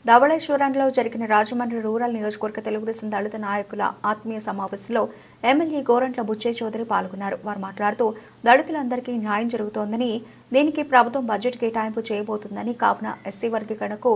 ధవళేశ్వరంలో జరిగిన రాజమండ్రి రూరల్ నియోజకవర్గ తెలుగుదేశం దళిత నాయకుల ఆత్మీయ సమావేశంలో ఎమ్మెల్యే గోరంట్ల బుచ్చయ్య చౌదరి పాల్గొన్నారు. వారు మాట్లాడుతూ దళితులందరికీ న్యాయం జరుగుతోందని, దీనికి ప్రభుత్వం బడ్జెట్ కేటాయింపు చేయబోతుందని, కావున ఎస్సీ వర్గీకరణకు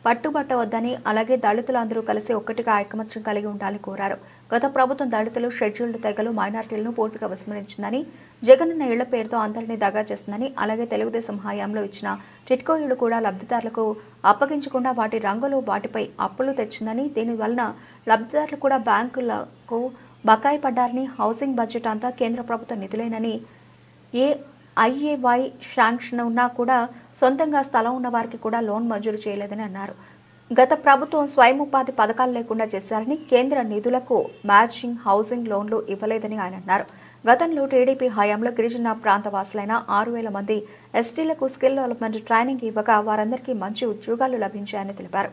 పట్టుబట్టవద్దని, అలాగే దళితులందరూ కలిసి ఒక్కటిగా ఐకమత్యం కలిగి ఉండాలని కోరారు. గత ప్రభుత్వం దళితులు, షెడ్యూల్డ్ తెగలు, మైనార్టీలను పూర్తిగా విస్మరించిందని, జగనన్న ఇళ్ల పేరుతో అందరినీ దగా చేస్తుందని, అలాగే తెలుగుదేశం హయాంలో ఇచ్చిన టిట్కో ఇళ్లు కూడా లబ్ధిదారులకు అప్పగించకుండా వాటి రంగులు వాటిపై అప్పులు తెచ్చిందని, దీనివలన లబ్ధిదారులు కూడా బ్యాంకులకు బకాయి పడ్డారని, హౌసింగ్ బడ్జెట్ అంతా కేంద్ర ప్రభుత్వ నిధులేనని, ఐఏవై శాంక్షన్ ఉన్నా కూడా సొంతంగా స్థలం ఉన్న వారికి కూడా లోన్ మంజూరు చేయలేదని అన్నారు. గత ప్రభుత్వం స్వయం ఉపాధి పథకాలు లేకుండా చేశారని, కేంద్ర నిధులకు మ్యాచింగ్ హౌసింగ్ లోన్లు ఇవ్వలేదని ఆయన అన్నారు. గతంలో టీడీపీ హయాంలో గిరిజన ప్రాంత వాసులైన 6,000 మంది ఎస్టీలకు స్కిల్ డెవలప్మెంట్ ట్రైనింగ్ ఇవ్వగా వారందరికీ మంచి ఉద్యోగాలు లభించాయని తెలిపారు.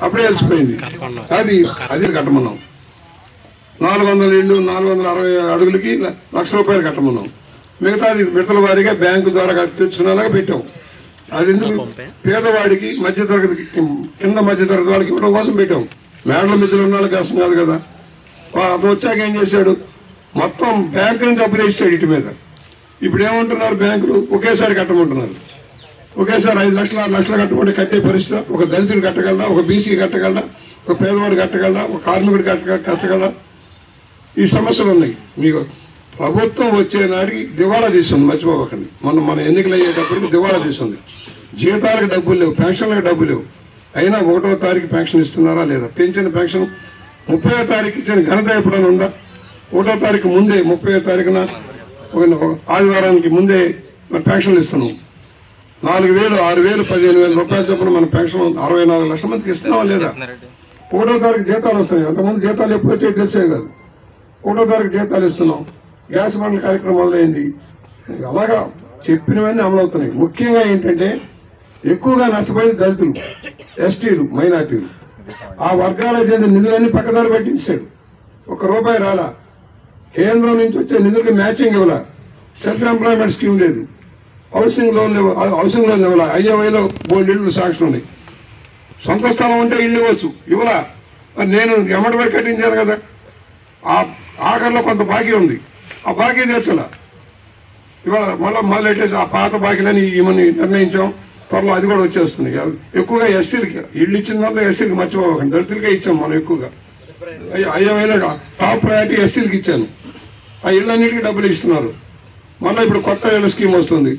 అప్పుడే తెలిసిపోయింది. అది కట్టమన్నాం. 400 ఇళ్ళు 460 అడుగులకి ₹1,00,000 కట్టమన్నాం. మిగతాది విడతల వారీగా బ్యాంకు ద్వారా తెచ్చుకునేలాగా పెట్టాం. అది ఎందుకు? పేదవాడికి, మధ్యతరగతి కింద మధ్యతరగతి వాళ్ళకి ఇవ్వడం కోసం పెట్టాం. మేడల మిద్దులు ఉన్న వాళ్ళకి కష్టం కాదు కదా. అతను వచ్చాక ఏం చేశాడు? మొత్తం బ్యాంకు నుంచి అప్పు తెచ్చాడు ఇటు మీద. ఇప్పుడు ఏమంటున్నారు? బ్యాంకులు ఒకేసారి కట్టమంటున్నారు. ఒకేసారి 5 లక్షలు 6 లక్షలు కట్టమంటే కట్టే పరిస్థితి ఒక దళితుడు కట్టగలరా, ఒక బీసీ కట్టగలరా, ఒక పేదవాడు కట్టగలరా, ఒక కార్మికుడు కట్టగలరా? ఈ సమస్యలు ఉన్నాయి. మీకు ప్రభుత్వం వచ్చే నాటికి దివాళా తీస్తుంది, మర్చిపోకండి. మన ఎన్నికలు అయ్యేటప్పటికి దివాళా తీస్తుంది. జీతాలకు డబ్బులు లేవు, పెన్షన్లకు డబ్బులు లేవు. అయినా 1వ తారీఖు పెన్షన్ ఇస్తున్నారా లేదా? పెంచిన పెన్షన్ 30వ తారీఖు ఇచ్చిన ఘనత ఎప్పుడైనా ఉందా? 1వ తారీఖు ముందే, 30వ తారీఖున ఆదివారానికి ముందే మన పెన్షన్లు ఇస్తున్నాం. 4,000, 6,000, 15,000 రూపాయల చొప్పున మన పెన్షన్ 64 లక్షల మందికి ఇస్తున్నావా లేదా? 1వ తారీఖు జీతాలు వస్తున్నాయి. అంతకుముందు జీతాలు ఎప్పుడు వచ్చాయి తెలిసే కాదు. 1వ తారీఖు జీతాలు ఇస్తున్నాం. గ్యాస్ బండ్ల కార్యక్రమం మొదలైంది. అలాగా చెప్పినవన్నీ అమలవుతున్నాయి. ముఖ్యంగా ఏంటంటే ఎక్కువగా నష్టపోయింది దళితులు, ఎస్టీలు, మైనార్టీలు. ఆ వర్గాలకు చెందిన నిధులన్నీ పక్కదారి పెట్టించాడు. ₹1 రాలా. కేంద్రం నుంచి వచ్చే నిధులకి మ్యాచింగ్ ఇవ్వాల. సెల్ఫ్ ఎంప్లాయ్మెంట్ స్కీమ్ లేదు. హౌసింగ్ లోన్ ఇవ్వాల. ఐఏవైలో బోల్డ్ ఇళ్ళు సాంక్షన్ ఉన్నాయి. సొంత స్థలం ఉంటే ఇల్లు ఇవ్వచ్చు, ఇవ్వలా. మరి నేను ఎమ్మడిపడి కట్టించాను కదా. ఆ ఆఖరిలో కొంత బాకీ ఉంది, ఆ బాకీ తీర్చలా. ఇవాళ మళ్ళీ ఎట్లేసి ఆ పాత బాకీలని ఇవన్నీ నిర్ణయించాం. త్వరలో అది కూడా వచ్చేస్తుంది. ఎక్కువగా ఎస్సీలకి ఇళ్ళు ఇచ్చిన దాంట్లో ఎస్సీలకి మర్చిపోకండి, దళితులకే ఇచ్చాం మనం ఎక్కువగా. ఐఏవైలో టాప్ ప్రయారిటీ ఎస్సీలకి ఇచ్చాను. ఆ ఇళ్ళన్నిటికీ డబ్బులు ఇస్తున్నారు. మళ్ళీ ఇప్పుడు కొత్త ఇళ్ళ స్కీమ్ వస్తుంది.